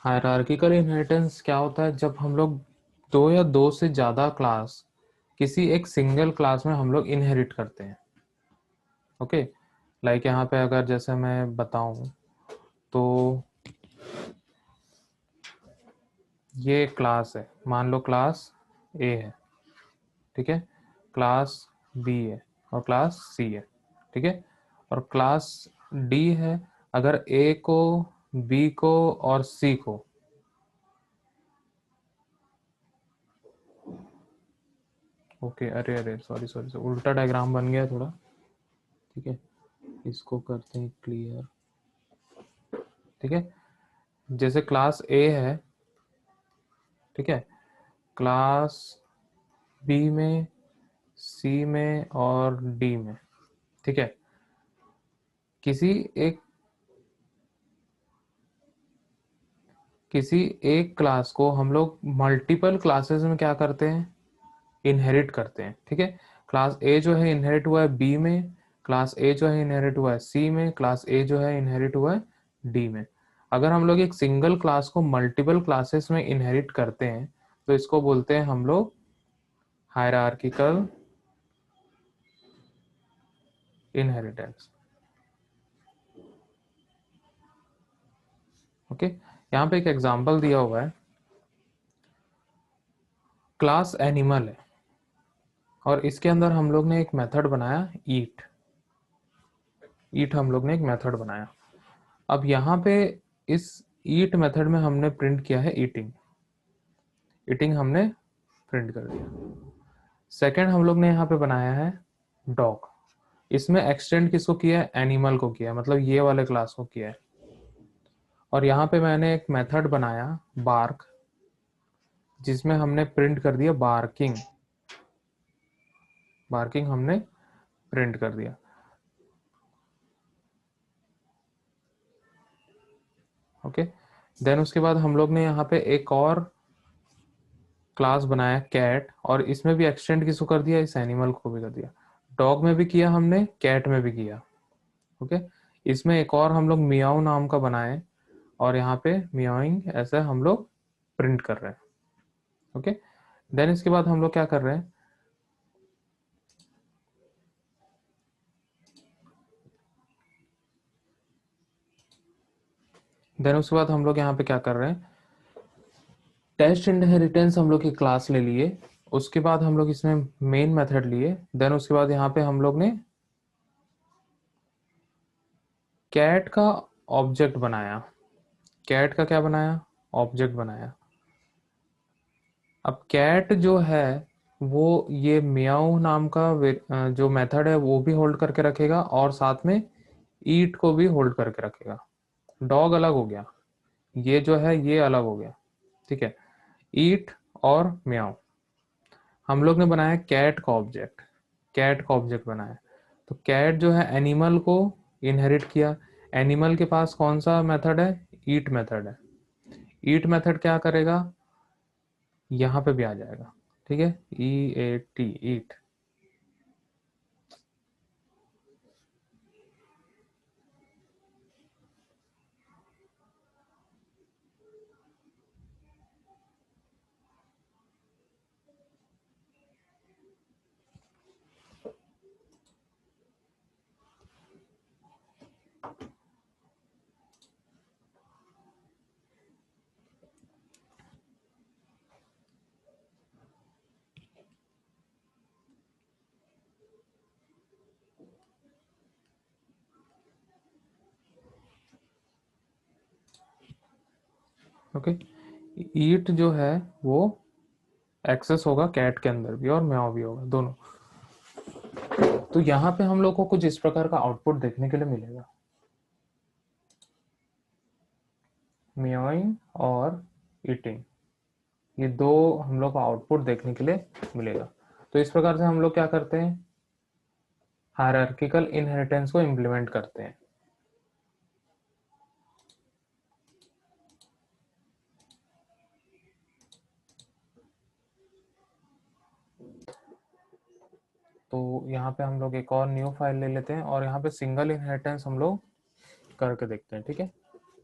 Hierarchical inheritance क्या होता है? जब हम लोग दो या दो से ज़्यादा क्लास किसी एक सिंगल क्लास में हम लोग इनहेरिट करते हैं। ओके, लाइक यहाँ पे अगर जैसे मैं बताऊं तो ये क्लास है, मान लो क्लास ए है, ठीक है, क्लास बी है और क्लास सी है, ठीक है, और क्लास डी है। अगर ए को, बी को और सी को, ओके, अरे अरे सॉरी सॉरी सॉरी, उल्टा डायग्राम बन गया थोड़ा, ठीक है, इसको करते हैं क्लियर। ठीक है, जैसे क्लास ए है, ठीक है, क्लास बी में, सी में और डी में, ठीक है, किसी एक किसी एक क्लास को हम लोग मल्टीपल क्लासेस में क्या करते हैं, इनहेरिट करते हैं। ठीक है, क्लास ए जो है इनहेरिट हुआ है बी में, क्लास ए जो है इनहेरिट हुआ है सी में, क्लास ए जो है इनहेरिट हुआ है डी में। अगर हम लोग एक सिंगल क्लास को मल्टीपल क्लासेस में इनहेरिट करते हैं तो इसको बोलते हैं हम लोग हायरार्किकल इनहेरिटेंस। ओके, यहाँ पे एक एग्जांपल दिया हुआ है, क्लास एनिमल है और इसके अंदर हम लोग ने एक मेथड बनाया ईट। ईट हम लोग ने एक मेथड बनाया। अब यहाँ पे इस ईट मेथड में हमने प्रिंट किया है ईटिंग। ईटिंग हमने प्रिंट कर दिया। सेकंड हम लोग ने यहाँ पे बनाया है डॉग। इसमें एक्सटेंड किसको किया है, एनिमल को किया है, मतलब ये वाले क्लास को किया है। और यहाँ पे मैंने एक मेथड बनाया बार्क, जिसमें हमने प्रिंट कर दिया बार्किंग। बार्किंग हमने प्रिंट कर दिया। ओके, देन उसके बाद हम लोग ने यहाँ पे एक और क्लास बनाया कैट, और इसमें भी एक्सटेंड किसको कर दिया, इस एनिमल को भी कर दिया। डॉग में भी किया हमने, कैट में भी किया। ओके, इसमें एक और हम लोग मियाओ नाम का बनाए और यहाँ पे मियाओइंग ऐसे हम लोग प्रिंट कर रहे हैं। ओके, देन इसके बाद हम लोग क्या कर रहे हैं, देन उसके बाद हम लोग यहाँ पे क्या कर रहे हैं, टेस्ट इनहेरिटेंस हम लोग की क्लास ले लिए, उसके बाद हम लोग इसमें मेन मेथड लिए, देन उसके बाद यहाँ पे हम लोग ने कैट का ऑब्जेक्ट बनाया। कैट का क्या बनाया, ऑब्जेक्ट बनाया। अब कैट जो है वो ये मियाओ नाम का जो मेथड है वो भी होल्ड करके रखेगा और साथ में ईट को भी होल्ड करके रखेगा। डॉग अलग हो गया, ये जो है ये अलग हो गया, ठीक है, ईट और म्याओ। हम लोग ने बनाया कैट का ऑब्जेक्ट, कैट का ऑब्जेक्ट बनाया। तो कैट जो है एनिमल को इनहेरिट किया। एनिमल के पास कौन सा मेथड है, ईट मेथड है। ईट मेथड क्या करेगा, यहाँ पे भी आ जाएगा, ठीक है, ई ए टी, ईट। ओके, ईट जो है वो एक्सेस होगा कैट के अंदर भी और म्याओ भी होगा, दोनों। तो यहाँ पे हम लोग को कुछ इस प्रकार का आउटपुट देखने के लिए मिलेगा, म्याओइंग और ईटिंग, ये दो हम लोग को आउटपुट देखने के लिए मिलेगा। तो इस प्रकार से हम लोग क्या करते हैं, हायरार्किकल इनहेरिटेंस को इम्प्लीमेंट करते हैं। तो यहाँ पे हम लोग एक और न्यू फाइल ले लेते हैं और यहाँ पे सिंगल इनहेरिटेंस हम लोग करके देखते हैं, ठीक है।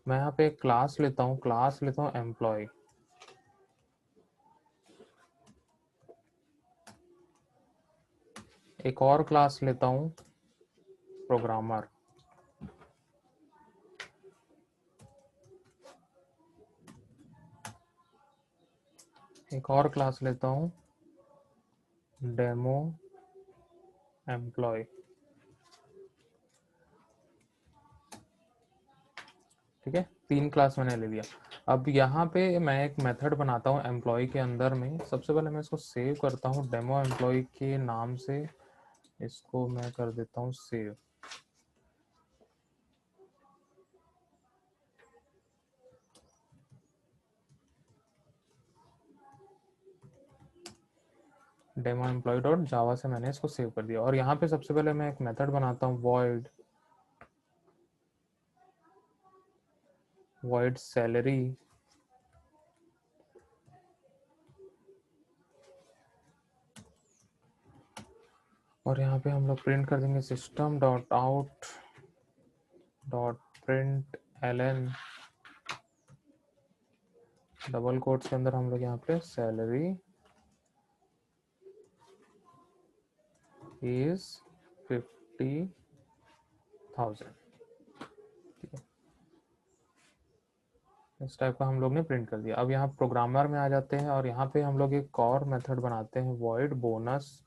मैं यहाँ पे एक क्लास लेता हूँ एम्प्लॉय। एक और क्लास लेता हूँ प्रोग्रामर। एक और क्लास लेता हूँ डेमो एम्प्लॉय। ठीक है, 3 क्लास मैंने ले लिया। अब यहाँ पे मैं एक मेथड बनाता हूँ एम्प्लॉय के अंदर में। सबसे पहले मैं इसको सेव करता हूँ डेमो एम्प्लॉय के नाम से। इसको मैं कर देता हूँ सेव। डेमो एम्प्लॉय डॉट जावा से मैंने इसको सेव कर दिया। और यहाँ पे सबसे पहले मैं एक मेथड बनाता हूँ void सैलरी। और यहाँ पे हम लोग प्रिंट कर देंगे system dot out dot println, double quotes के अंदर हम लोग यहाँ पे सैलरी इज 50,000। इस टाइप का हम लोग ने प्रिंट कर दिया। अब यहाँ प्रोग्रामर में आ जाते हैं और यहाँ पे हम लोग एक और मेथड बनाते हैं void बोनस।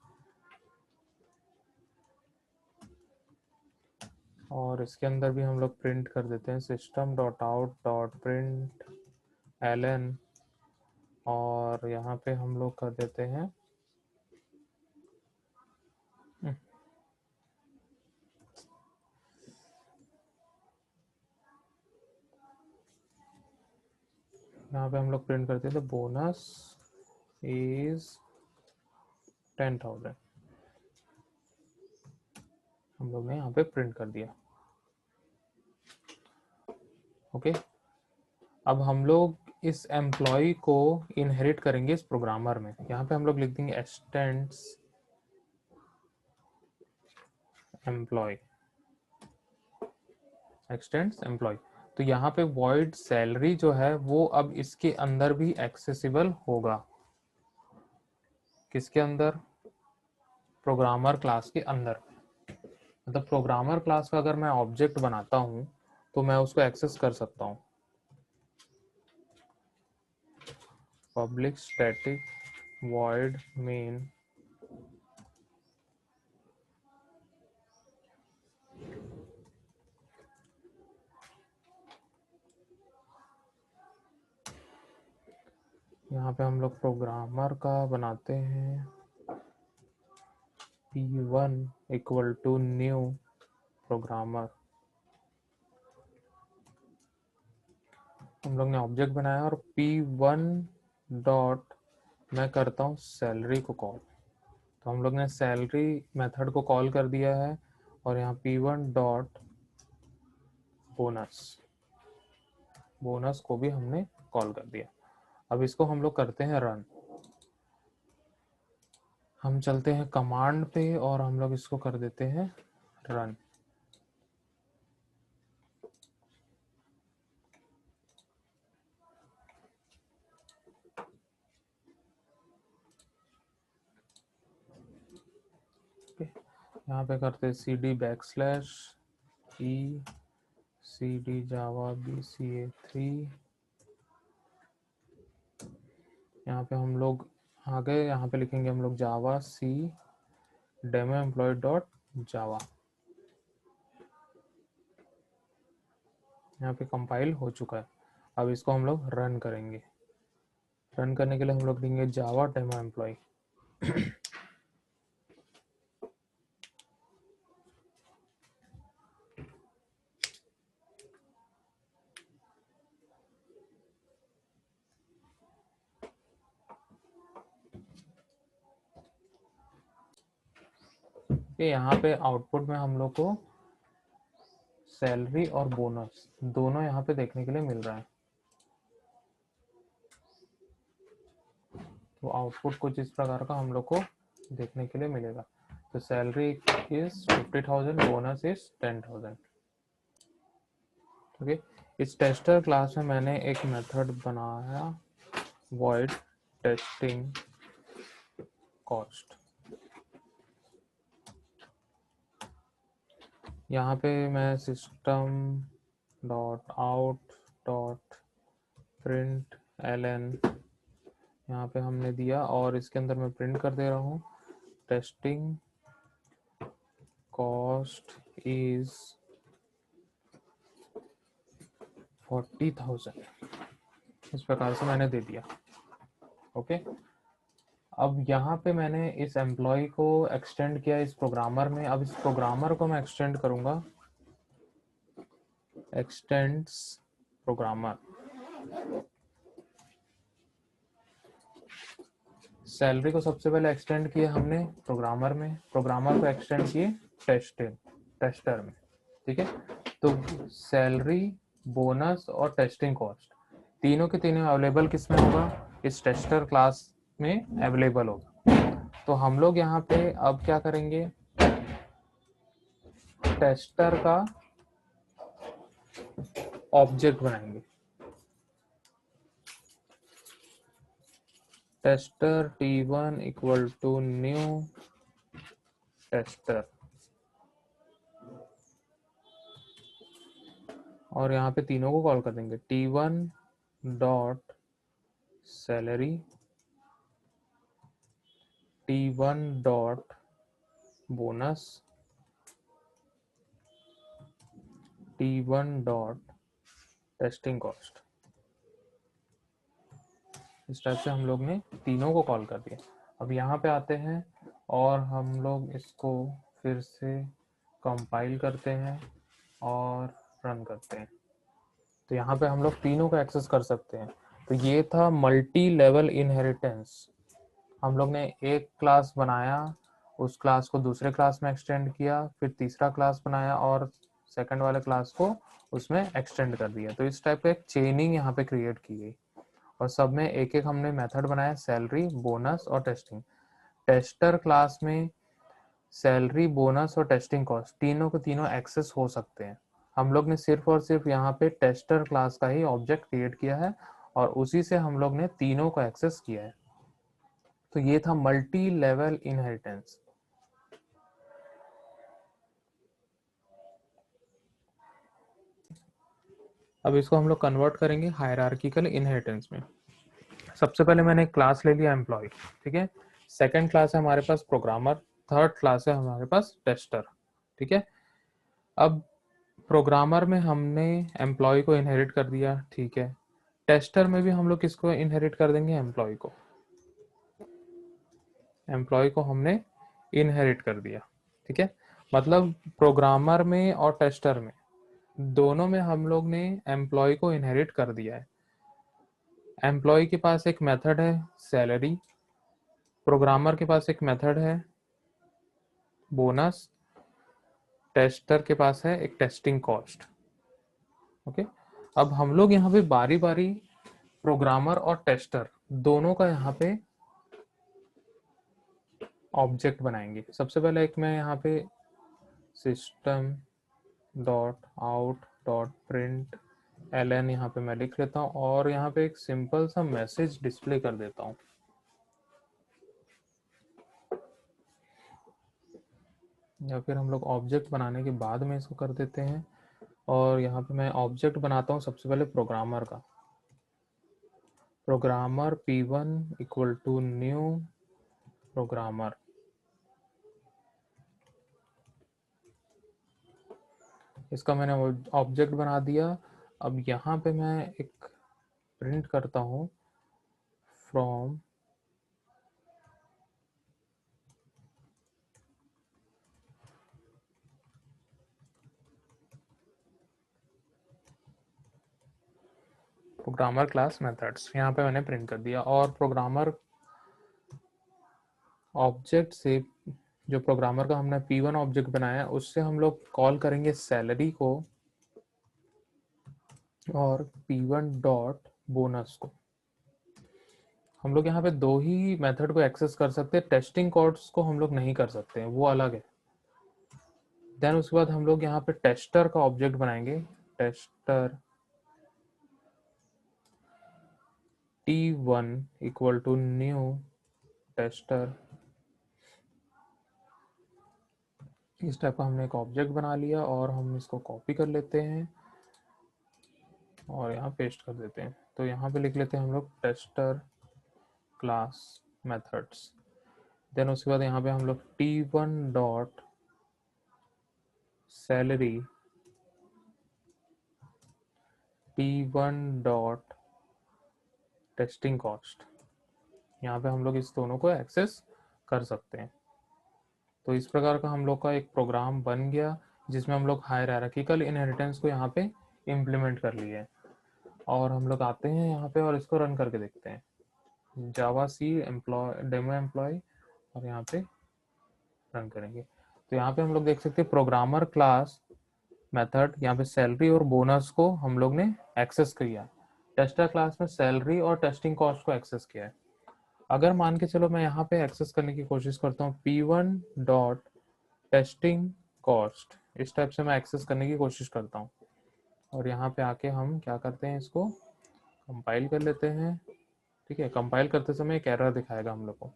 और इसके अंदर भी हम लोग प्रिंट कर देते हैं system dot out dot println. और यहाँ पे हम लोग कर देते हैं यहाँ पे हम लोग प्रिंट करते थे बोनस इज 10,000। हम लोग ने यहाँ पे प्रिंट कर दिया। ओके, अब हम लोग इस एम्प्लॉय को इनहेरिट करेंगे इस प्रोग्रामर में। यहाँ पे हम लोग लिख देंगे एक्सटेंड्स एम्प्लॉय, एक्सटेंड्स एम्प्लॉय। तो यहाँ पे void सैलरी जो है वो अब इसके अंदर भी एक्सेसिबल होगा। किसके अंदर? प्रोग्रामर क्लास के अंदर। मतलब प्रोग्रामर क्लास का अगर मैं ऑब्जेक्ट बनाता हूँ तो मैं उसको एक्सेस कर सकता हूँ। पब्लिक स्टैटिक void main यहाँ पे हम लोग प्रोग्रामर का बनाते हैं p1 equal to new programmer. हम लोग ने ऑब्जेक्ट बनाया और p1 डॉट मैं करता हूँ सैलरी को कॉल। तो हम लोग ने सैलरी मेथड को कॉल कर दिया है और यहाँ p1 डॉट बोनस, बोनस को भी हमने कॉल कर दिया। अब इसको हम लोग करते हैं रन। हम चलते हैं कमांड पे और हम लोग इसको कर देते हैं रन। यहाँ पे करते हैं cd backslash e cd java bca3। यहाँ पे हम लोग आ गए, यहाँ पे लिखेंगे हम लोग जावा सी डेमो एम्प्लॉय डॉट जावा। यहाँ पे कंपाइल हो चुका है। अब इसको हम लोग रन करेंगे। रन करने के लिए हम लोग देंगे जावा डेमो एम्प्लॉय। यहाँ पे आउटपुट में हम लोग को सैलरी और बोनस दोनों यहाँ पे देखने के लिए मिल रहा है। तो आउटपुट कुछ इस प्रकार का हम लोग को देखने के लिए मिलेगा। तो salary is 50,000, bonus is 10,000। Okay, इस टेस्टर क्लास में मैंने एक मेथड बनाया void testing cost। यहाँ पे मैं system dot out dot print ln यहाँ पे हमने दिया और इसके अंदर मैं प्रिंट कर दे रहा हूँ टेस्टिंग कॉस्ट इज 40,000। इस प्रकार से मैंने दे दिया। ओके, अब यहाँ पे मैंने इस एम्प्लॉय को एक्सटेंड किया इस प्रोग्रामर में। अब इस प्रोग्रामर को मैं एक्सटेंड करूँगा, एक्सटेंड्स प्रोग्रामर। सैलरी को सबसे पहले एक्सटेंड किया हमने प्रोग्रामर में, प्रोग्रामर को एक्सटेंड किए टेस्टर में। ठीक है, तो सैलरी, बोनस और टेस्टिंग कॉस्ट तीनों के तीनों अवेलेबल किस में होगा? इस टेस्टर क्लास में अवेलेबल होगा। तो हम लोग यहाँ पे अब क्या करेंगे, टेस्टर का ऑब्जेक्ट बनाएंगे। Tester t1 equal to new tester, और यहाँ पे तीनों को कॉल कर देंगे t1 dot salary, t1 dot bonus, t1 dot testing cost. इस टाइप से हम लोग ने तीनों को कॉल कर दिया। अब यहाँ पे आते हैं और हम लोग इसको फिर से कंपाइल करते हैं और रन करते हैं। तो यहाँ पे हम लोग तीनों को एक्सेस कर सकते हैं। तो ये था मल्टी लेवल इनहेरिटेंस। हम लोग ने एक क्लास बनाया, उस क्लास को दूसरे क्लास में एक्सटेंड किया, फिर तीसरा क्लास बनाया और सेकंड वाले क्लास को उसमें एक्सटेंड कर दिया। तो इस टाइप का एक चेनिंग यहाँ पे क्रिएट की गई और सब में एक एक हमने मेथड बनाया, सैलरी, बोनस और टेस्टिंग। टेस्टर क्लास में सैलरी, बोनस और टेस्टिंग कॉस्ट तीनों के तीनों एक्सेस हो सकते हैं। हम लोग ने सिर्फ और सिर्फ यहाँ पे टेस्टर क्लास का ही ऑब्जेक्ट क्रिएट किया है और उसी से हम लोग ने तीनों को एक्सेस किया है। तो ये था मल्टी लेवल इनहेरिटेंस। अब इसको हम लोग कन्वर्ट करेंगे हायरार्किकल इनहेरिटेंस में। सबसे पहले मैंने एक क्लास ले लिया एम्प्लॉय, ठीक है। सेकंड क्लास है हमारे पास प्रोग्रामर, थर्ड क्लास है हमारे पास टेस्टर, ठीक है। अब प्रोग्रामर में हमने एम्प्लॉय को इनहेरिट कर दिया, ठीक है। टेस्टर में भी हम लोग किसको इनहेरिट कर देंगे? एम्प्लॉय को। एम्प्लॉय को हमने इनहेरिट कर दिया, ठीक है। मतलब प्रोग्रामर में और टेस्टर में दोनों में हम लोग ने एम्प्लॉय को इनहेरिट कर दिया है। एम्प्लॉय के पास एक मेथड है सैलरी, प्रोग्रामर के पास एक मेथड है बोनस, टेस्टर के पास है एक टेस्टिंग कॉस्ट। ओके, अब हम लोग यहाँ पे बारी बारी प्रोग्रामर और टेस्टर दोनों का यहाँ पे ऑब्जेक्ट बनाएंगे। सबसे पहले एक मैं यहाँ पे system dot out dot print ln यहाँ पे मैं लिख लेता हूँ और यहाँ पे एक सिंपल सा मैसेज डिस्प्ले कर देता हूँ। या फिर हम लोग ऑब्जेक्ट बनाने के बाद में इसको कर देते हैं। और यहाँ पे मैं ऑब्जेक्ट बनाता हूँ सबसे पहले प्रोग्रामर का। Programmer p1 equal to new programmer. इसका मैंने ऑब्जेक्ट बना दिया। अब यहाँ पे मैं एक प्रिंट करता हूँ फ्रॉम प्रोग्रामर क्लास मेथड्स। यहाँ पे मैंने प्रिंट कर दिया और प्रोग्रामर ऑब्जेक्ट से जो प्रोग्रामर का हमने p1 ऑब्जेक्ट बनाया उससे हम लोग कॉल करेंगे सैलरी को और p1 डॉट बोनस को। हम लोग यहाँ पे दो ही मेथड को एक्सेस कर सकते हैं, टेस्टिंग कोड्स को हम लोग नहीं कर सकते हैं, वो अलग है। देन उसके बाद हम लोग यहाँ पे टेस्टर का ऑब्जेक्ट बनाएंगे, tester T1 equal to new tester. इस टाइप का हमने एक ऑब्जेक्ट बना लिया और हम इसको कॉपी कर लेते हैं और यहाँ पेस्ट कर देते हैं। तो यहाँ पे लिख लेते हैं हम लोग टेस्टर क्लास मेथड्स। देन उसके बाद यहाँ पे हम लोग T1 dot salary, T1 dot testing cost, यहाँ पे हम लोग इस दोनों को एक्सेस कर सकते हैं। तो इस प्रकार का हम लोग का एक प्रोग्राम बन गया जिसमें हम लोग हायरार्किकल इनहेरिटेंस को यहाँ पे इम्प्लीमेंट कर लिए। और हम लोग आते हैं यहाँ पे और इसको रन करके देखते हैं। जावा सी एम्प्लॉय डेमो एम्प्लॉय और यहाँ पे रन करेंगे। तो यहाँ पे हम लोग देख सकते हैं प्रोग्रामर क्लास मेथड, यहाँ पे सैलरी और बोनस को हम लोग ने एक्सेस किया। टेस्टर क्लास में सैलरी और टेस्टिंग कॉस्ट को एक्सेस किया है। अगर मान के चलो मैं यहाँ पे एक्सेस करने की कोशिश करता हूँ P1 डॉट टेस्टिंग कॉस्ट, इस टाइप से मैं एक्सेस करने की कोशिश करता हूँ और यहाँ पे आके हम क्या करते हैं, इसको कंपाइल कर लेते हैं। ठीक है, कंपाइल करते समय एक एरर दिखाएगा हम लोग को।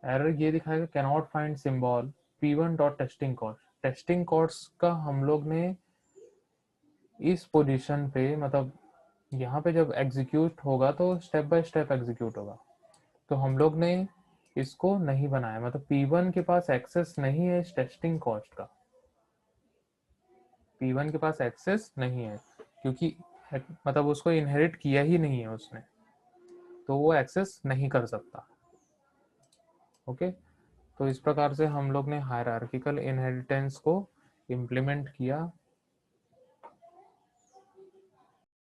एरर ये दिखाएगा cannot find symbol P1 dot testing cost. Testing cost का हम लोग ने इस पोजीशन पे, मतलब यहाँ पे जब एग्जीक्यूट होगा तो स्टेप बाय स्टेप एग्जीक्यूट होगा, तो हम लोग ने इसको नहीं बनाया। मतलब P1 के पास एक्सेस नहीं है इस टेस्टिंग कॉस्ट का, P1 के पास एक्सेस नहीं है क्योंकि मतलब उसको इनहेरिट किया ही नहीं है उसने, तो वो एक्सेस नहीं कर सकता। ओके, तो इस प्रकार से हम लोग ने हायरार्किकल इनहेरिटेंस को इम्प्लीमेंट किया